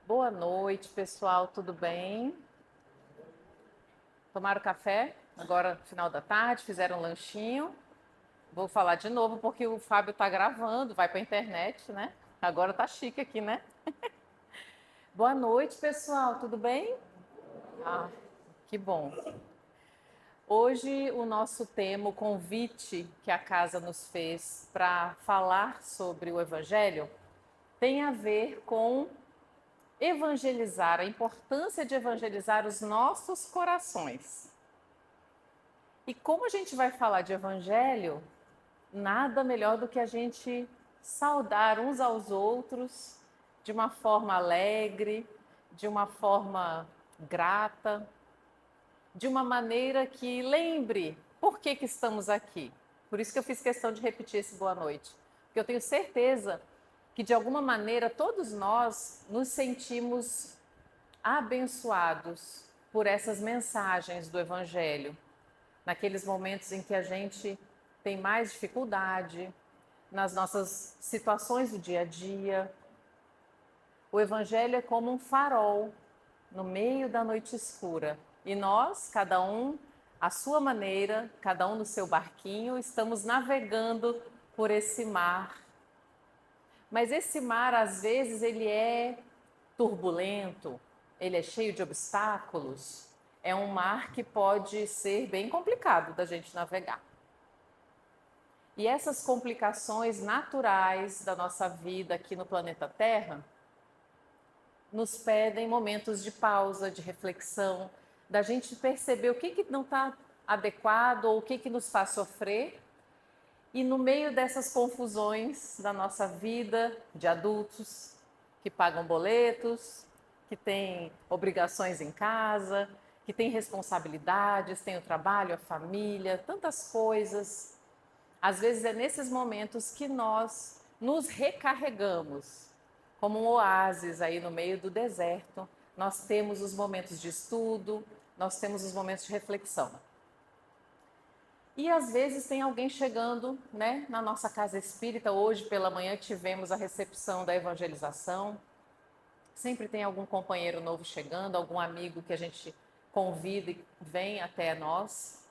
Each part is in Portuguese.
Boa noite, pessoal, tudo bem? Tomaram café? Agora, final da tarde, fizeram um lanchinho. Vou falar de novo porque o Fábio está gravando, vai para a internet, né? Agora tá chique aqui, né? Boa noite, pessoal, tudo bem? Ah, que bom. Hoje o nosso tema, o convite que a casa nos fez para falar sobre o Evangelho, tem a ver com evangelizar, a importância de evangelizar os nossos corações. E como a gente vai falar de evangelho, nada melhor do que a gente saudar uns aos outros de uma forma alegre, de uma forma grata, de uma maneira que lembre por que estamos aqui. Por isso que eu fiz questão de repetir esse boa noite. Porque eu tenho certeza que, de alguma maneira, todos nós nos sentimos abençoados por essas mensagens do Evangelho, naqueles momentos em que a gente tem mais dificuldade, nas nossas situações do dia a dia. O Evangelho é como um farol no meio da noite escura. E nós, cada um à sua maneira, cada um no seu barquinho, estamos navegando por esse mar. Mas esse mar, às vezes, ele é turbulento, ele é cheio de obstáculos. É um mar que pode ser bem complicado da gente navegar. E essas complicações naturais da nossa vida aqui no planeta Terra nos pedem momentos de pausa, de reflexão, da gente perceber o que não está adequado ou o que nos faz sofrer. E no meio dessas confusões da nossa vida de adultos que pagam boletos, que têm obrigações em casa, que têm responsabilidades, têm o trabalho, a família, tantas coisas. Às vezes é nesses momentos que nós nos recarregamos, como um oásis aí no meio do deserto. Nós temos os momentos de estudo, nós temos os momentos de reflexão. E às vezes tem alguém chegando, né, na nossa casa espírita. Hoje pela manhã tivemos a recepção da evangelização. Sempre tem algum companheiro novo chegando, algum amigo que a gente convida e vem até nós.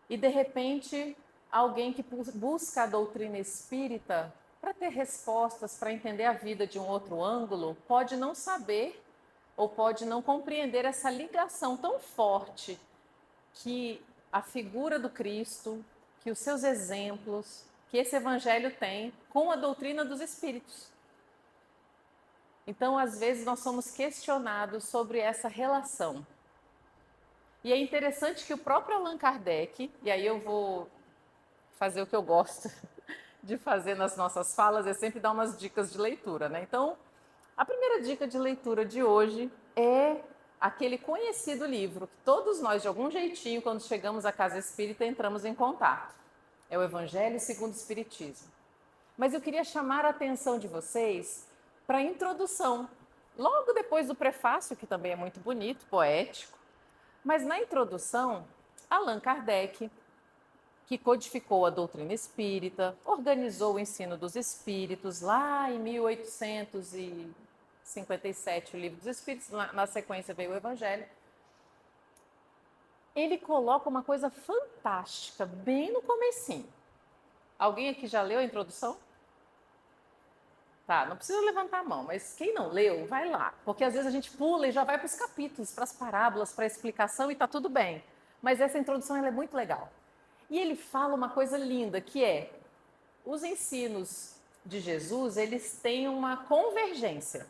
E de repente, alguém que busca a doutrina espírita para ter respostas, para entender a vida de um outro ângulo, pode não saber ou pode não compreender essa ligação tão forte que a figura do Cristo, que os seus exemplos, que esse evangelho tem com a doutrina dos espíritos. Então, às vezes, nós somos questionados sobre essa relação. E é interessante que o próprio Allan Kardec, e aí eu vou fazer o que eu gosto de fazer nas nossas falas, é sempre dar umas dicas de leitura, né? Então, a primeira dica de leitura de hoje é aquele conhecido livro que todos nós, de algum jeitinho, quando chegamos à casa espírita, entramos em contato. É o Evangelho segundo o Espiritismo. Mas eu queria chamar a atenção de vocês para a introdução. Logo depois do prefácio, que também é muito bonito, poético, mas na introdução, Allan Kardec, que codificou a doutrina espírita, organizou o ensino dos espíritos lá em 1857, o Livro dos Espíritos, na sequência veio o Evangelho. Ele coloca uma coisa fantástica bem no comecinho. Alguém aqui já leu a introdução? Tá, não precisa levantar a mão, mas quem não leu, vai lá. Porque às vezes a gente pula e já vai para os capítulos, para as parábolas, para a explicação e tá tudo bem. Mas essa introdução ela é muito legal. E ele fala uma coisa linda, que é os ensinos de Jesus, eles têm uma convergência.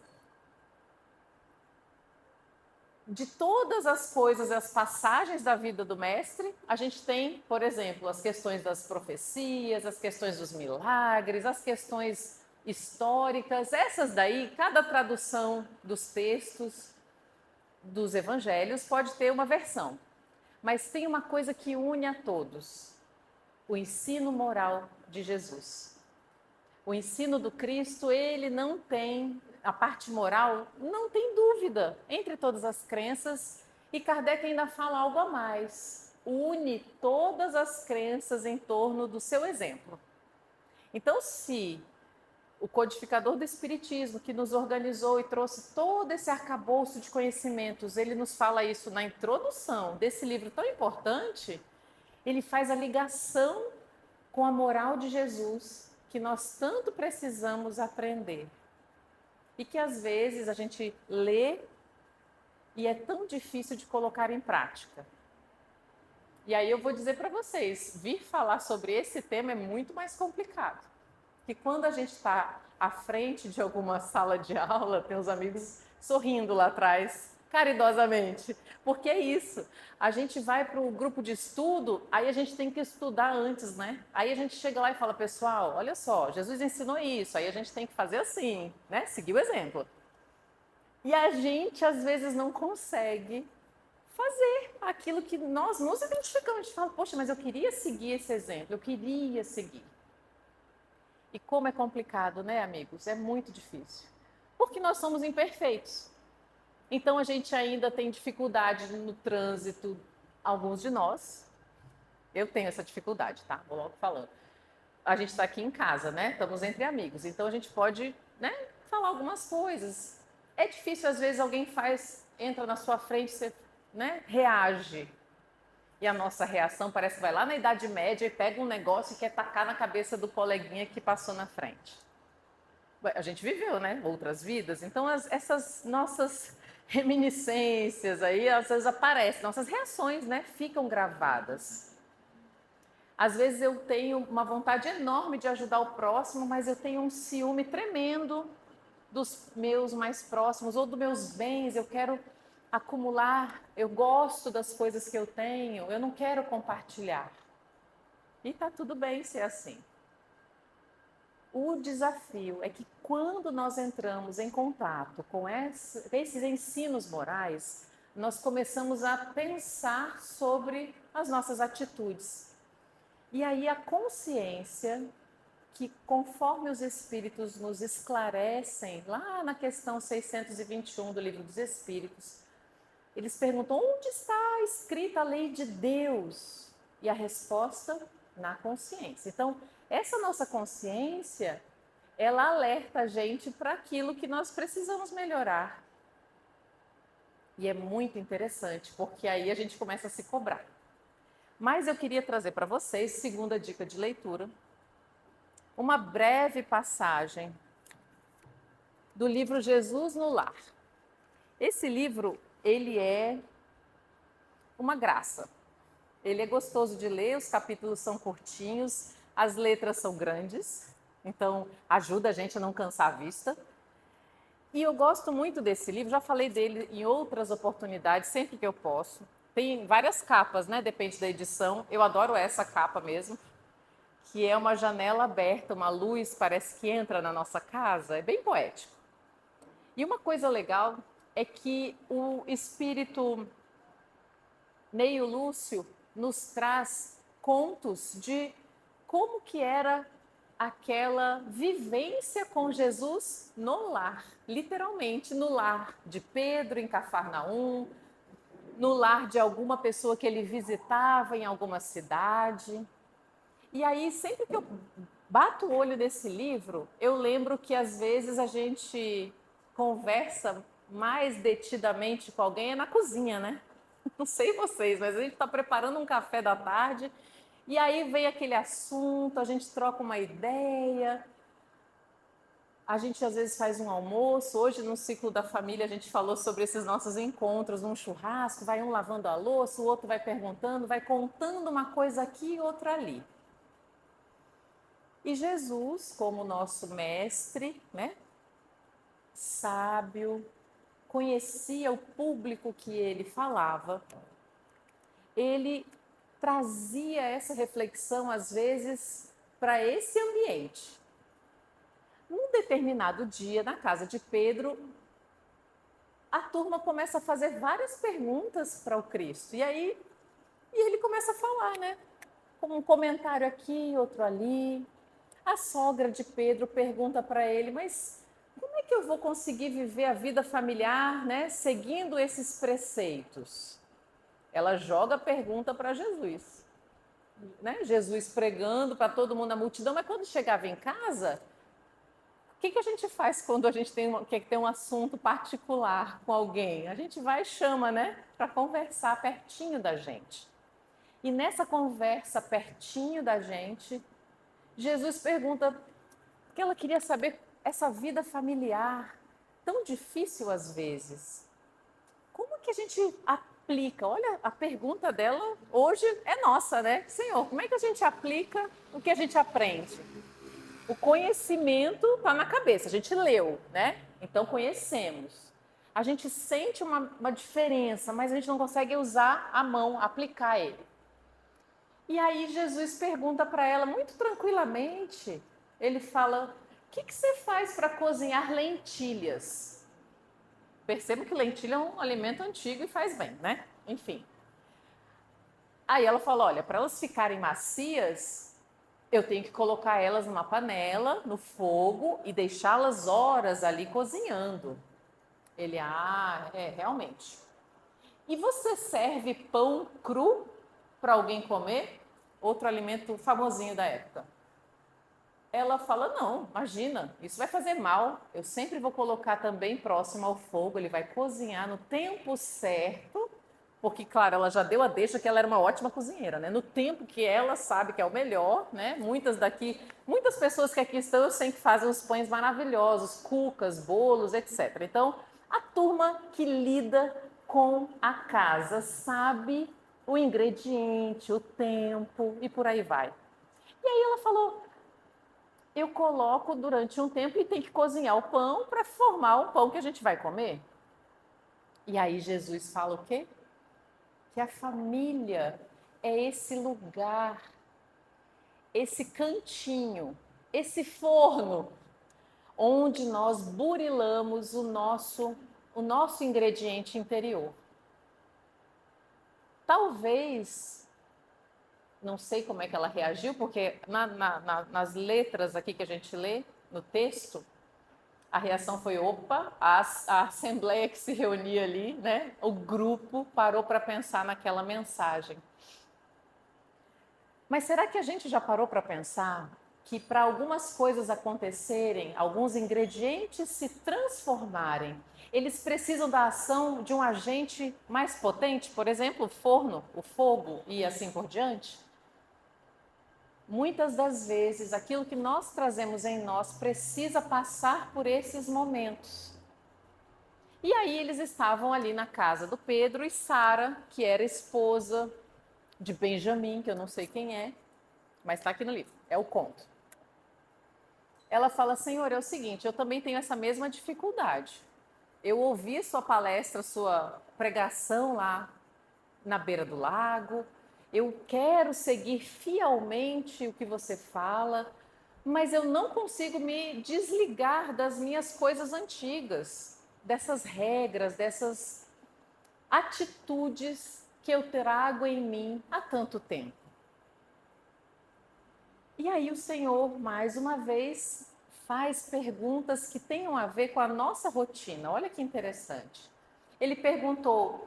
De todas as coisas, as passagens da vida do mestre, a gente tem, por exemplo, as questões das profecias, as questões dos milagres, as questões históricas, essas daí, cada tradução dos textos dos evangelhos pode ter uma versão. Mas tem uma coisa que une a todos: o ensino moral de Jesus. O ensino do Cristo, ele não tem, a parte moral, não tem dúvida entre todas as crenças, e Kardec ainda fala algo a mais. Une todas as crenças em torno do seu exemplo. Então, se o codificador do Espiritismo, que nos organizou e trouxe todo esse arcabouço de conhecimentos, ele nos fala isso na introdução desse livro tão importante. Ele faz a ligação com a moral de Jesus, que nós tanto precisamos aprender. E que às vezes a gente lê e é tão difícil de colocar em prática. E aí eu vou dizer para vocês, vir falar sobre esse tema é muito mais complicado. Que quando a gente está à frente de alguma sala de aula, tem os amigos sorrindo lá atrás, caridosamente, porque é isso. A gente vai para o grupo de estudo, aí a gente tem que estudar antes, né? Aí a gente chega lá e fala, pessoal, olha só, Jesus ensinou isso, aí a gente tem que fazer assim, né? Seguir o exemplo. E a gente, às vezes, não consegue fazer aquilo que nós nos identificamos. A gente fala, poxa, mas eu queria seguir esse exemplo, eu queria seguir. E como é complicado, né, amigos? É muito difícil. Porque nós somos imperfeitos. Então, a gente ainda tem dificuldade no trânsito, alguns de nós. Eu tenho essa dificuldade, tá? Vou logo falando. A gente está aqui em casa, né? Estamos entre amigos. Então, a gente pode, né, falar algumas coisas. É difícil, às vezes, alguém entra na sua frente, você, né, reage. E a nossa reação parece que vai lá na Idade Média e pega um negócio e quer tacar na cabeça do coleguinha que passou na frente. A gente viveu, né? Outras vidas. Então, essas nossas reminiscências aí, às vezes aparecem, nossas reações, né? Ficam gravadas. Às vezes eu tenho uma vontade enorme de ajudar o próximo, mas eu tenho um ciúme tremendo dos meus mais próximos ou dos meus bens. Eu quero acumular, eu gosto das coisas que eu tenho, eu não quero compartilhar. E tá tudo bem ser assim. O desafio é que quando nós entramos em contato com esses ensinos morais, nós começamos a pensar sobre as nossas atitudes. E aí a consciência, que conforme os Espíritos nos esclarecem, lá na questão 621 do Livro dos Espíritos, eles perguntam, onde está escrita a lei de Deus? E a resposta, na consciência. Então, essa nossa consciência, ela alerta a gente para aquilo que nós precisamos melhorar. E é muito interessante, porque aí a gente começa a se cobrar. Mas eu queria trazer para vocês, segunda dica de leitura, uma breve passagem do livro Jesus no Lar. Esse livro, ele é uma graça. Ele é gostoso de ler, os capítulos são curtinhos, as letras são grandes, então ajuda a gente a não cansar a vista. E eu gosto muito desse livro, já falei dele em outras oportunidades, sempre que eu posso. Tem várias capas, né? Depende da edição. Eu adoro essa capa mesmo, que é uma janela aberta, uma luz parece que entra na nossa casa, é bem poético. E uma coisa legal é que o espírito Neio Lúcio nos traz contos de como que era aquela vivência com Jesus no lar, literalmente no lar de Pedro em Cafarnaum, no lar de alguma pessoa que ele visitava em alguma cidade. E aí, sempre que eu bato o olho nesse livro, eu lembro que às vezes a gente conversa mais detidamente com alguém é na cozinha, né? Não sei vocês, mas a gente está preparando um café da tarde e aí vem aquele assunto, a gente troca uma ideia, a gente às vezes faz um almoço. Hoje, no ciclo da família, a gente falou sobre esses nossos encontros num churrasco, vai um lavando a louça, o outro vai perguntando, vai contando uma coisa aqui e outra ali. E Jesus, como nosso mestre, né, sábio, conhecia o público que ele falava, ele trazia essa reflexão, às vezes, para esse ambiente. Num determinado dia, na casa de Pedro, a turma começa a fazer várias perguntas para o Cristo. E ele começa a falar, né? Com um comentário aqui, outro ali. A sogra de Pedro pergunta para ele, mas como é que eu vou conseguir viver a vida familiar, né, seguindo esses preceitos? Ela joga a pergunta para Jesus, né? Jesus pregando para todo mundo, a multidão, mas quando chegava em casa, que a gente faz quando a gente quer ter um assunto particular com alguém? A gente vai e chama, né? Para conversar pertinho da gente. E nessa conversa pertinho da gente, Jesus pergunta que ela queria saber essa vida familiar, tão difícil às vezes. Como que a gente aplica? Olha, a pergunta dela hoje é nossa, né? Senhor, como é que a gente aplica o que a gente aprende? O conhecimento está na cabeça, a gente leu, né? Então conhecemos. A gente sente uma diferença, mas a gente não consegue usar a mão, aplicar ele. E aí Jesus pergunta para ela muito tranquilamente, ele fala, o que você faz para cozinhar lentilhas? Percebo que lentilha é um alimento antigo e faz bem, né? Enfim. Aí ela fala, olha, para elas ficarem macias, eu tenho que colocar elas numa panela, no fogo e deixá-las horas ali cozinhando. Ele, realmente. E você serve pão cru para alguém comer? Outro alimento famosinho da época. Ela fala, não, imagina, isso vai fazer mal. Eu sempre vou colocar também próximo ao fogo, ele vai cozinhar no tempo certo, porque, claro, ela já deu a deixa que ela era uma ótima cozinheira, né? No tempo que ela sabe que é o melhor, né? Muitas pessoas que aqui estão, eu sei que fazem uns pães maravilhosos, cucas, bolos, etc. Então, a turma que lida com a casa sabe o ingrediente, o tempo e por aí vai. E aí ela falou, eu coloco durante um tempo e tem que cozinhar o pão para formar o pão que a gente vai comer. E aí Jesus fala o quê? Que a família é esse lugar, esse cantinho, esse forno, onde nós burilamos o nosso ingrediente interior. Talvez, não sei como é que ela reagiu, porque nas letras aqui que a gente lê, no texto, a reação foi, opa, a assembleia que se reunia ali, né? O grupo parou para pensar naquela mensagem. Mas será que a gente já parou para pensar que para algumas coisas acontecerem, alguns ingredientes se transformarem, eles precisam da ação de um agente mais potente, por exemplo, o forno, o fogo e assim por diante? Muitas das vezes, aquilo que nós trazemos em nós precisa passar por esses momentos. E aí eles estavam ali na casa do Pedro e Sara, que era esposa de Benjamim, que eu não sei quem é, mas está aqui no livro, é o conto. Ela fala, Senhor, é o seguinte, eu também tenho essa mesma dificuldade. Eu ouvi sua palestra, sua pregação lá na beira do lago, eu quero seguir fielmente o que você fala, mas eu não consigo me desligar das minhas coisas antigas, dessas regras, dessas atitudes que eu trago em mim há tanto tempo. E aí o Senhor, mais uma vez, faz perguntas que tenham a ver com a nossa rotina. Olha que interessante. Ele perguntou,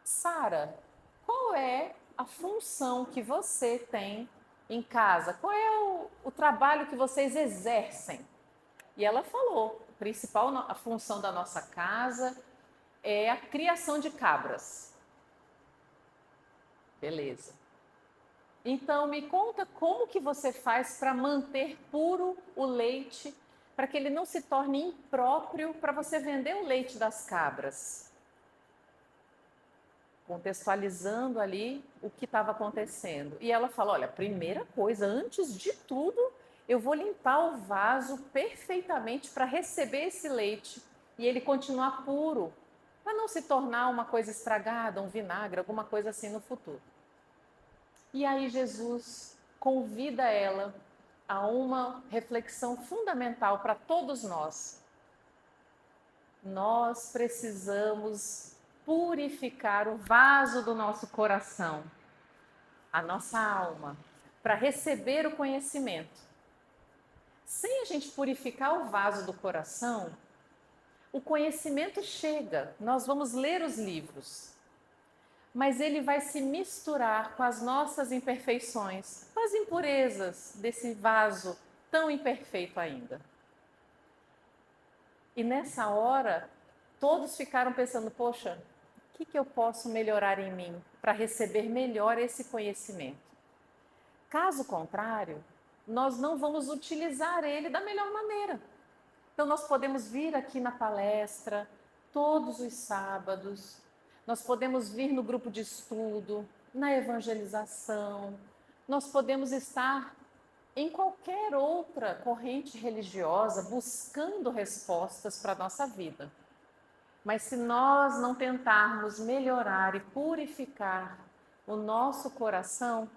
Sara, qual é a função que você tem em casa? Qual é o trabalho que vocês exercem? E ela falou, a função da nossa casa é a criação de cabras. Beleza. Então, me conta como que você faz para manter puro o leite, para que ele não se torne impróprio para você vender o leite das cabras. Contextualizando ali o que estava acontecendo. E ela fala, olha, primeira coisa, antes de tudo, eu vou limpar o vaso perfeitamente para receber esse leite e ele continuar puro, para não se tornar uma coisa estragada, um vinagre, alguma coisa assim no futuro. E aí Jesus convida ela a uma reflexão fundamental para todos nós. Nós precisamos purificar o vaso do nosso coração, a nossa alma, para receber o conhecimento. Sem a gente purificar o vaso do coração, o conhecimento chega, nós vamos ler os livros, mas ele vai se misturar com as nossas imperfeições, com as impurezas desse vaso tão imperfeito ainda. E nessa hora, todos ficaram pensando, poxa, o que eu posso melhorar em mim para receber melhor esse conhecimento? Caso contrário, nós não vamos utilizar ele da melhor maneira. Então, nós podemos vir aqui na palestra todos os sábados, nós podemos vir no grupo de estudo, na evangelização, nós podemos estar em qualquer outra corrente religiosa buscando respostas para a nossa vida. Mas se nós não tentarmos melhorar e purificar o nosso coração,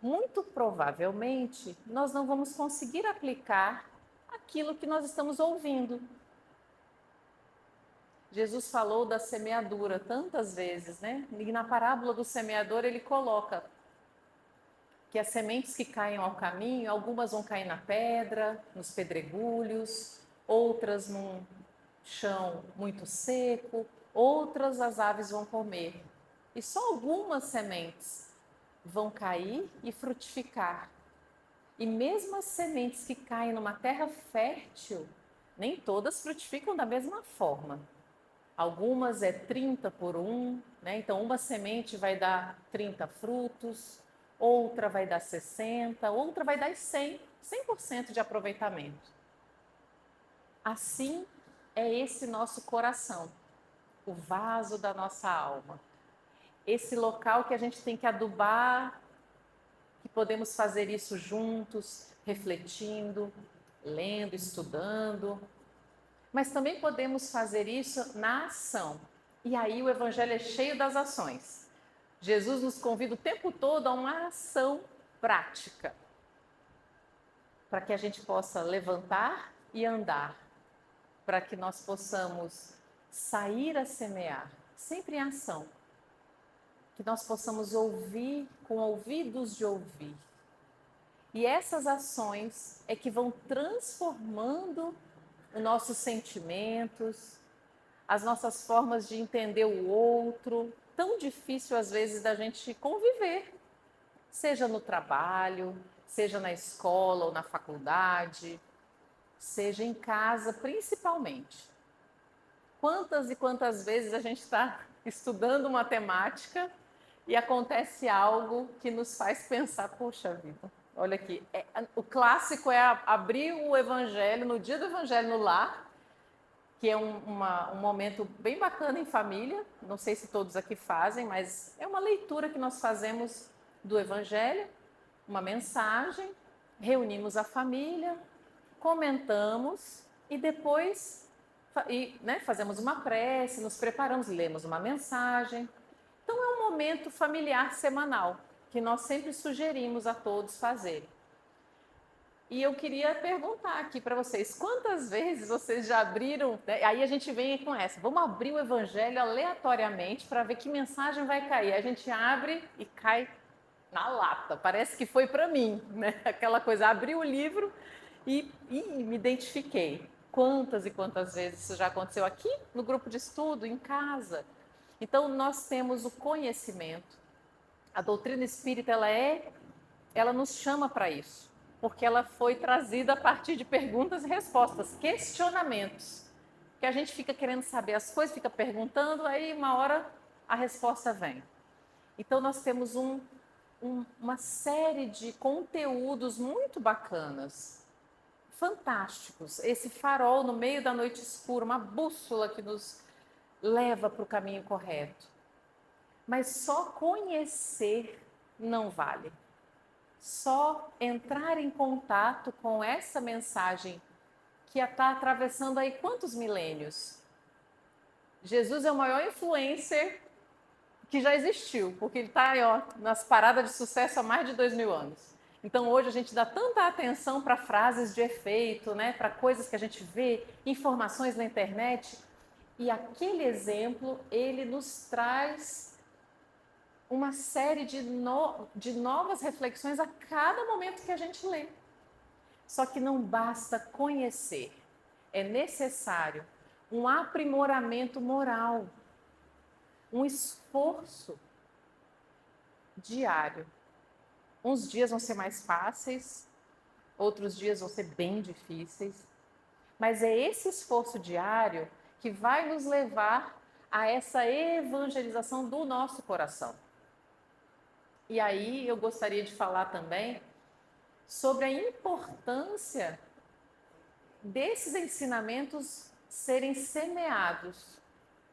muito provavelmente nós não vamos conseguir aplicar aquilo que nós estamos ouvindo. Jesus falou da semeadura tantas vezes, né? E na parábola do semeador ele coloca que as sementes que caem ao caminho, algumas vão cair na pedra, nos pedregulhos, outras num chão muito seco, outras as aves vão comer. E só algumas sementes vão cair e frutificar. E mesmo as sementes que caem numa terra fértil, nem todas frutificam da mesma forma. Algumas é 30 por 1, né? Então uma semente vai dar 30 frutos, outra vai dar 60, outra vai dar 100% de aproveitamento. Assim é esse nosso coração, o vaso da nossa alma. Esse local que a gente tem que adubar, que podemos fazer isso juntos, refletindo, lendo, estudando. Mas também podemos fazer isso na ação. E aí o Evangelho é cheio das ações. Jesus nos convida o tempo todo a uma ação prática, para que a gente possa levantar e andar, para que nós possamos sair a semear, sempre em ação, que nós possamos ouvir com ouvidos de ouvir. E essas ações é que vão transformando os nossos sentimentos, as nossas formas de entender o outro, tão difícil às vezes da gente conviver, seja no trabalho, seja na escola ou na faculdade, seja em casa principalmente. Quantas e quantas vezes a gente está estudando matemática e acontece algo que nos faz pensar, poxa vida, olha aqui, o clássico é abrir o Evangelho, no dia do Evangelho no lar, que é um momento bem bacana em família, não sei se todos aqui fazem, mas é uma leitura que nós fazemos do Evangelho, uma mensagem, reunimos a família, comentamos e depois fazemos uma prece, nos preparamos, lemos uma mensagem. Então é um momento familiar semanal que nós sempre sugerimos a todos fazerem. E eu queria perguntar aqui para vocês, quantas vezes vocês já abriram, né? Aí a gente vem com essa, vamos abrir o Evangelho aleatoriamente para ver que mensagem vai cair. A gente abre e cai na lata, parece que foi para mim, né? Aquela coisa, abri o livro e me identifiquei. Quantas e quantas vezes isso já aconteceu aqui no grupo de estudo, em casa. Então nós temos o conhecimento. A doutrina espírita, ela nos chama para isso, porque ela foi trazida a partir de perguntas e respostas, questionamentos, que a gente fica querendo saber as coisas, fica perguntando, aí uma hora a resposta vem. Então nós temos uma série de conteúdos muito bacanas, fantásticos, esse farol no meio da noite escura, uma bússola que nos leva para o caminho correto. Mas só conhecer não vale. Só entrar em contato com essa mensagem que está atravessando aí quantos milênios? Jesus é o maior influencer que já existiu, porque ele está nas paradas de sucesso há mais de 2000 anos. Então hoje a gente dá tanta atenção para frases de efeito, né, para coisas que a gente vê, informações na internet, e aquele exemplo, ele nos traz uma série de novas reflexões a cada momento que a gente lê. Só que não basta conhecer, é necessário um aprimoramento moral, um esforço diário. Uns dias vão ser mais fáceis, outros dias vão ser bem difíceis, mas é esse esforço diário que vai nos levar a essa evangelização do nosso coração. E aí eu gostaria de falar também sobre a importância desses ensinamentos serem semeados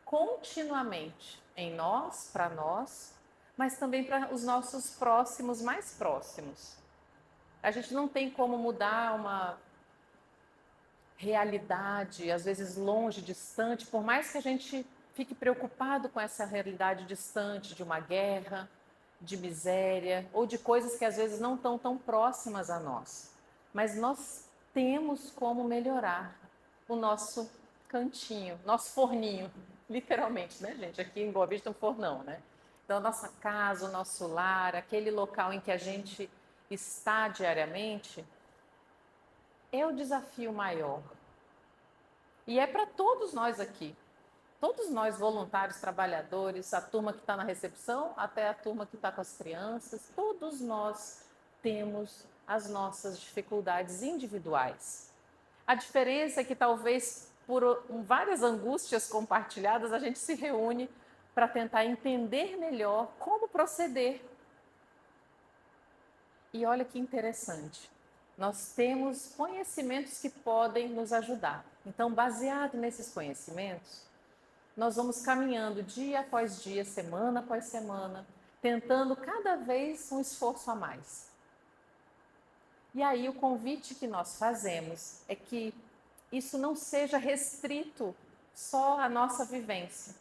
continuamente em nós, para nós, mas também para os nossos próximos, mais próximos. A gente não tem como mudar uma realidade, às vezes longe, distante, por mais que a gente fique preocupado com essa realidade distante de uma guerra, de miséria, ou de coisas que às vezes não estão tão próximas a nós. Mas nós temos como melhorar o nosso cantinho, nosso forninho, literalmente, né, gente? Aqui em Boa Vista é um fornão, né? Então, a nossa casa, o nosso lar, aquele local em que a gente está diariamente, é o desafio maior. E é para todos nós aqui. Todos nós, voluntários, trabalhadores, a turma que está na recepção, até a turma que está com as crianças, todos nós temos as nossas dificuldades individuais. A diferença é que talvez por várias angústias compartilhadas, a gente se reúne para tentar entender melhor como proceder. E olha que interessante, nós temos conhecimentos que podem nos ajudar. Então, baseado nesses conhecimentos, nós vamos caminhando dia após dia, semana após semana, tentando cada vez um esforço a mais. E aí o convite que nós fazemos é que isso não seja restrito só à nossa vivência.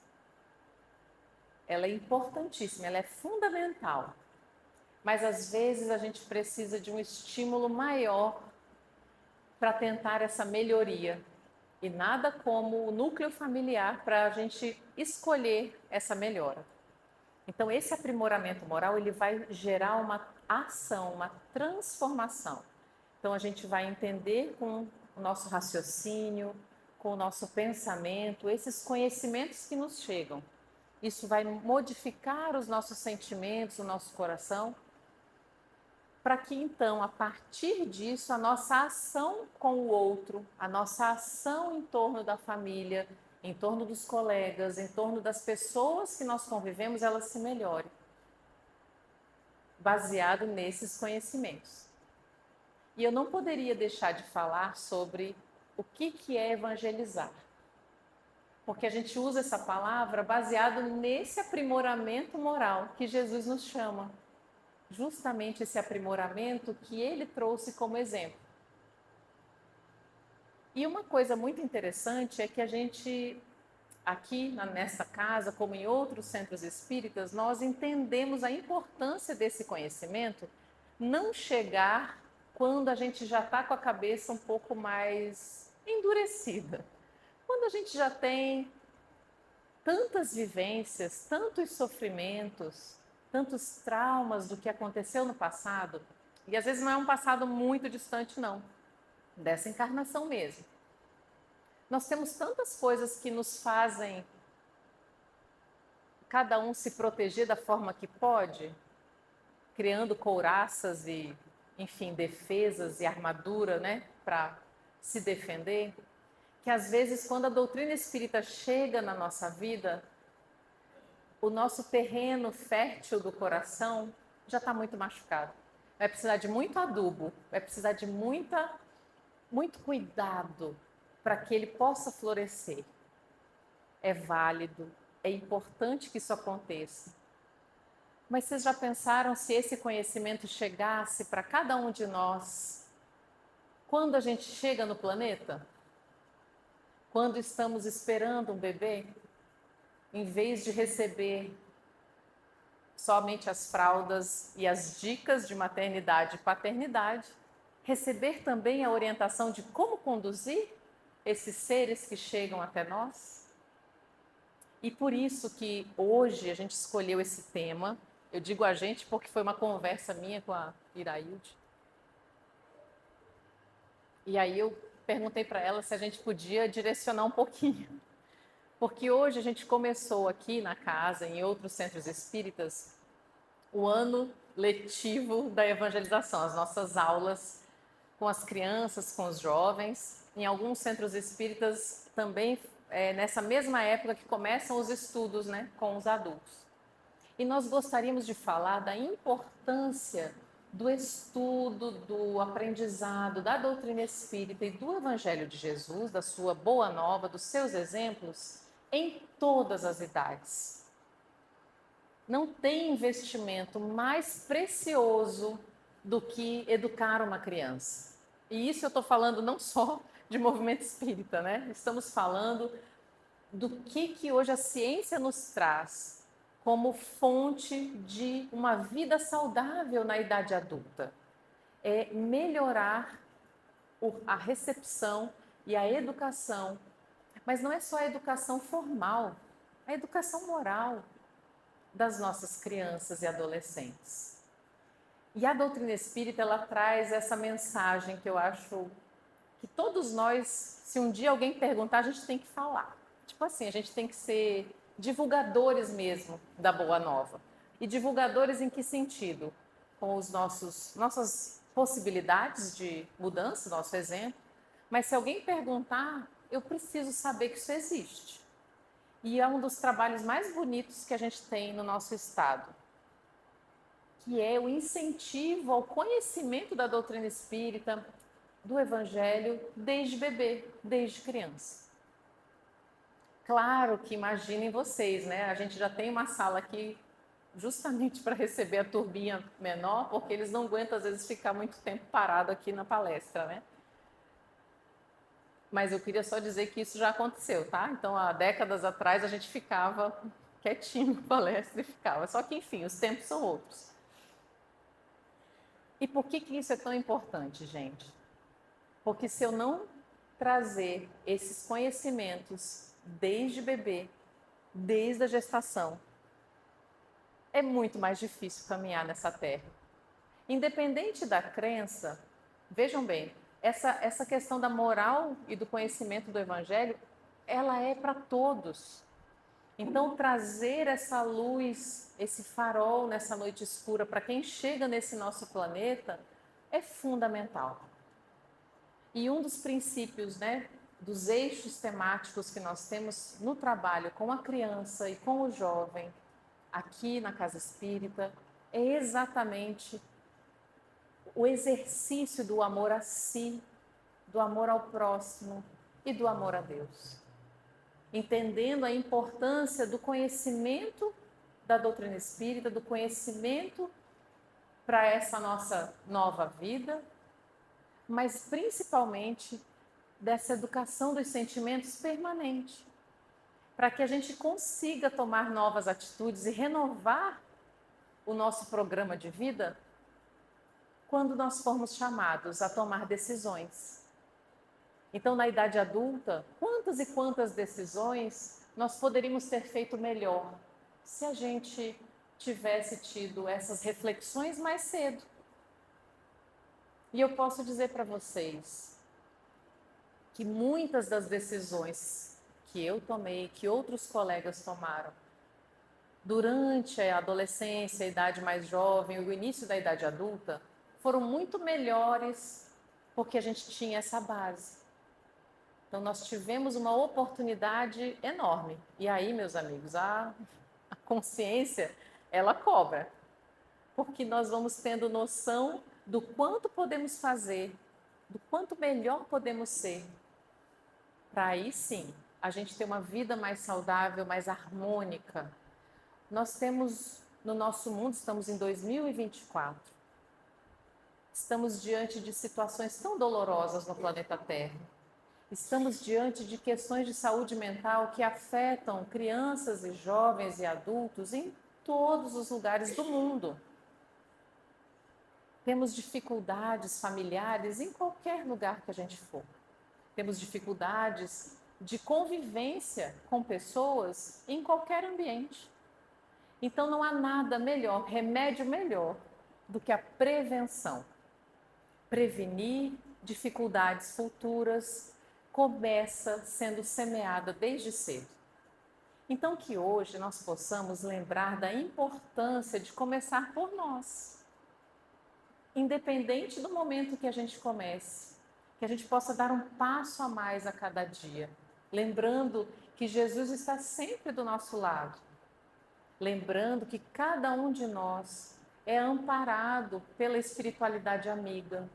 Ela é importantíssima, ela é fundamental. Mas às vezes a gente precisa de um estímulo maior para tentar essa melhoria. E nada como o núcleo familiar para a gente escolher essa melhora. Então, esse aprimoramento moral, ele vai gerar uma ação, uma transformação. Então, a gente vai entender com o nosso raciocínio, com o nosso pensamento, esses conhecimentos que nos chegam. Isso vai modificar os nossos sentimentos, o nosso coração, para que então, a partir disso, a nossa ação com o outro, a nossa ação em torno da família, em torno dos colegas, em torno das pessoas que nós convivemos, ela se melhore, baseado nesses conhecimentos. E eu não poderia deixar de falar sobre o que é evangelizar, porque a gente usa essa palavra baseado nesse aprimoramento moral que Jesus nos chama. Justamente esse aprimoramento que ele trouxe como exemplo. E uma coisa muito interessante é que a gente, aqui nesta casa, como em outros centros espíritas, nós entendemos a importância desse conhecimento não chegar quando a gente já está com a cabeça um pouco mais endurecida. Quando a gente já tem tantas vivências, tantos sofrimentos, tantos traumas do que aconteceu no passado, e às vezes não é um passado muito distante não, dessa encarnação mesmo. Nós temos tantas coisas que nos fazem cada um se proteger da forma que pode, criando couraças e, enfim, defesas e armadura, né, para se defender, que às vezes quando a doutrina espírita chega na nossa vida, o nosso terreno fértil do coração já está muito machucado. Vai precisar de muito adubo, vai precisar de muito cuidado para que ele possa florescer. É válido, é importante que isso aconteça. Mas vocês já pensaram se esse conhecimento chegasse para cada um de nós quando a gente chega no planeta? Quando estamos esperando um bebê? Em vez de receber somente as fraldas e as dicas de maternidade e paternidade, receber também a orientação de como conduzir esses seres que chegam até nós. E por isso que hoje a gente escolheu esse tema. Eu digo a gente porque foi uma conversa minha com a Irailde. E aí eu perguntei para ela se a gente podia direcionar um pouquinho. Porque hoje a gente começou aqui na casa, em outros centros espíritas, o ano letivo da evangelização, as nossas aulas com as crianças, com os jovens. Em alguns centros espíritas também nessa mesma época que começam os estudos, né, com os adultos. E nós gostaríamos de falar da importância do estudo, do aprendizado, da doutrina espírita e do Evangelho de Jesus, da sua boa nova, dos seus exemplos, em todas as idades. Não tem investimento mais precioso do que educar uma criança. E isso eu estou falando não só de movimento espírita, né? Estamos falando do que hoje a ciência nos traz como fonte de uma vida saudável na idade adulta. É melhorar a recepção e a educação, mas não é só a educação formal, a educação moral das nossas crianças e adolescentes. E a doutrina espírita, ela traz essa mensagem que eu acho que todos nós, se um dia alguém perguntar, a gente tem que falar. Tipo assim, a gente tem que ser divulgadores mesmo da Boa Nova. E divulgadores em que sentido? Com os nossas possibilidades de mudança, nosso exemplo. Mas se alguém perguntar, eu preciso saber que isso existe. E é um dos trabalhos mais bonitos que a gente tem no nosso estado, que é o incentivo ao conhecimento da doutrina espírita, do Evangelho, desde bebê, desde criança. Claro que imaginem vocês, né? A gente já tem uma sala aqui justamente para receber a turminha menor, porque eles não aguentam às vezes ficar muito tempo parado aqui na palestra, né? Mas eu queria só dizer que isso já aconteceu, tá? Então, há décadas atrás a gente ficava quietinho na palestra e ficava. Só que, enfim, os tempos são outros. E por que isso é tão importante, gente? Porque se eu não trazer esses conhecimentos desde bebê, desde a gestação, é muito mais difícil caminhar nessa terra. Independente da crença, vejam bem, essa questão da moral e do conhecimento do Evangelho, ela é para todos. Então, trazer essa luz, esse farol nessa noite escura para quem chega nesse nosso planeta é fundamental. E um dos princípios, né, dos eixos temáticos que nós temos no trabalho com a criança e com o jovem, aqui na Casa Espírita, é exatamente o exercício do amor a si, do amor ao próximo e do amor a Deus. Entendendo a importância do conhecimento da doutrina espírita, do conhecimento para essa nossa nova vida, mas principalmente dessa educação dos sentimentos permanente, para que a gente consiga tomar novas atitudes e renovar o nosso programa de vida quando nós formos chamados a tomar decisões. Então, na idade adulta, quantas e quantas decisões nós poderíamos ter feito melhor se a gente tivesse tido essas reflexões mais cedo? E eu posso dizer para vocês que muitas das decisões que eu tomei, que outros colegas tomaram, durante a adolescência, a idade mais jovem, o início da idade adulta, foram muito melhores porque a gente tinha essa base. Então, nós tivemos uma oportunidade enorme. E aí, meus amigos, a consciência, ela cobra. Porque nós vamos tendo noção do quanto podemos fazer, do quanto melhor podemos ser, para aí sim a gente ter uma vida mais saudável, mais harmônica. Nós temos no nosso mundo, estamos em 2024, estamos diante de situações tão dolorosas no planeta Terra. Estamos diante de questões de saúde mental que afetam crianças e jovens e adultos em todos os lugares do mundo. Temos dificuldades familiares em qualquer lugar que a gente for. Temos dificuldades de convivência com pessoas em qualquer ambiente. Então não há nada melhor, remédio melhor do que a prevenção. Prevenir dificuldades futuras começa sendo semeada desde cedo. Então que hoje nós possamos lembrar da importância de começar por nós. independente do momento que a gente comece, que a gente possa dar um passo a mais a cada dia, lembrando que Jesus está sempre do nosso lado, lembrando que cada um de nós é amparado pela espiritualidade amiga,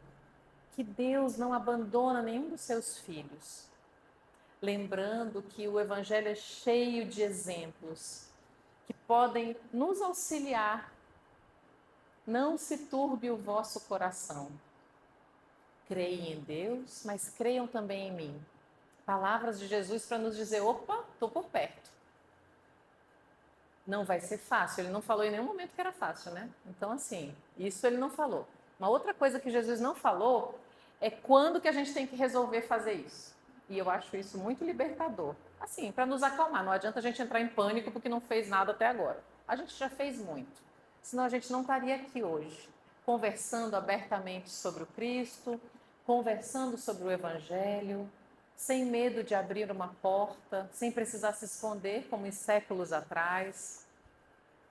que Deus não abandona nenhum dos seus filhos. Lembrando que o Evangelho é cheio de exemplos que podem nos auxiliar. Não se turbe o vosso coração. Creem em Deus, mas creiam também em mim. Palavras de Jesus para nos dizer, opa, estou por perto. Não vai ser fácil. Ele não falou em nenhum momento que era fácil, né? Então, assim, isso ele não falou. Uma outra coisa que Jesus não falou é quando que a gente tem que resolver fazer isso. E eu acho isso muito libertador. Assim, para nos acalmar. Não adianta a gente entrar em pânico porque não fez nada até agora. A gente já fez muito. Senão a gente não estaria aqui hoje, conversando abertamente sobre o Cristo, conversando sobre o Evangelho, sem medo de abrir uma porta, sem precisar se esconder como em séculos atrás.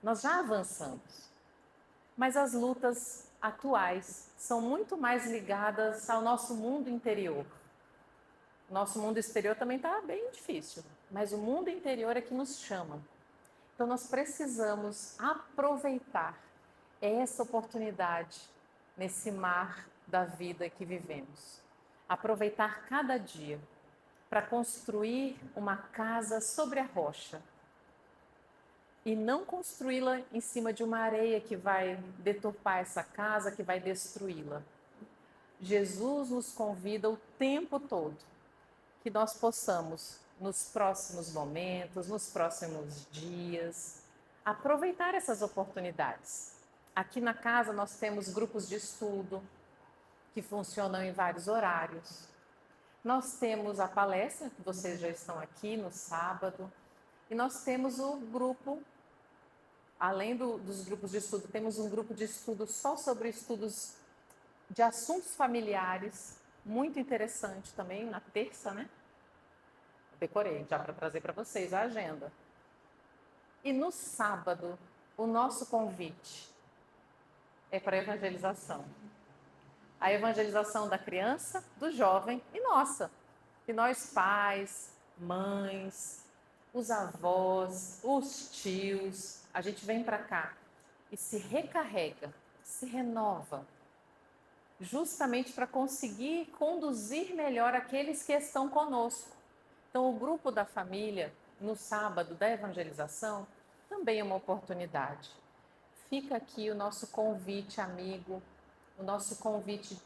Nós já avançamos, mas as lutas atuais são muito mais ligadas ao nosso mundo interior. O nosso mundo exterior também está bem difícil, mas o mundo interior é que nos chama. Então nós precisamos aproveitar essa oportunidade nesse mar da vida que vivemos. Aproveitar cada dia para construir uma casa sobre a rocha e não construí-la em cima de uma areia que vai deturpar essa casa, que vai destruí-la. Jesus nos convida o tempo todo que nós possamos, nos próximos momentos, nos próximos dias, aproveitar essas oportunidades. Aqui na casa nós temos grupos de estudo que funcionam em vários horários. Nós temos a palestra, que vocês já estão aqui no sábado, e nós temos o grupo, além dos grupos de estudo, temos um grupo de estudo só sobre estudos de assuntos familiares, muito interessante também, na terça, né? Decorei já para trazer para vocês a agenda. E no sábado, o nosso convite é para a evangelização. A evangelização da criança, do jovem e nossa. E nós pais, mães, os avós, os tios, a gente vem para cá e se recarrega, se renova, justamente para conseguir conduzir melhor aqueles que estão conosco. Então, o grupo da família, no sábado da evangelização, também é uma oportunidade. Fica aqui o nosso convite amigo, o nosso convite,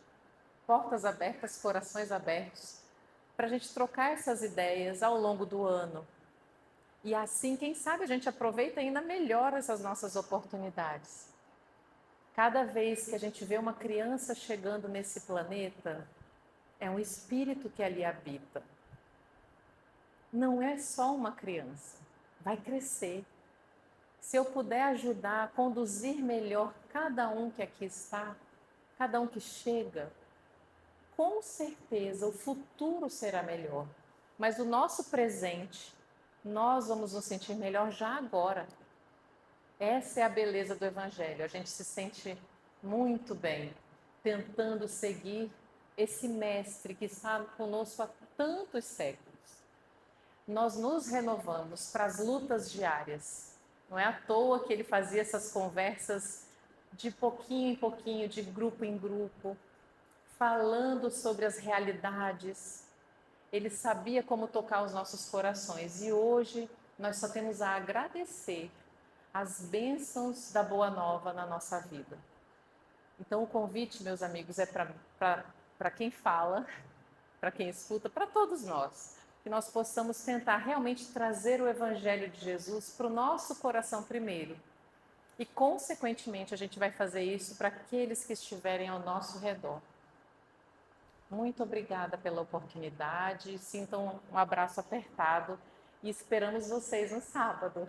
portas abertas, corações abertos, para a gente trocar essas ideias ao longo do ano. E assim, quem sabe, a gente aproveita ainda melhor essas nossas oportunidades. Cada vez que a gente vê uma criança chegando nesse planeta, é um espírito que ali habita. Não é só uma criança, vai crescer. Se eu puder ajudar a conduzir melhor cada um que aqui está, cada um que chega, com certeza o futuro será melhor. Mas o nosso presente, nós vamos nos sentir melhor já agora. Essa é a beleza do Evangelho. A gente se sente muito bem, tentando seguir esse mestre que está conosco há tantos séculos. Nós nos renovamos para as lutas diárias. Não é à toa que ele fazia essas conversas de pouquinho em pouquinho, de grupo em grupo, falando sobre as realidades. Ele sabia como tocar os nossos corações. E hoje nós só temos a agradecer as bênçãos da Boa Nova na nossa vida. Então o convite, meus amigos, é para quem fala, para quem escuta, para todos nós. Que nós possamos tentar realmente trazer o Evangelho de Jesus para o nosso coração primeiro. E, consequentemente, a gente vai fazer isso para aqueles que estiverem ao nosso redor. Muito obrigada pela oportunidade. Sintam um abraço apertado e esperamos vocês no sábado.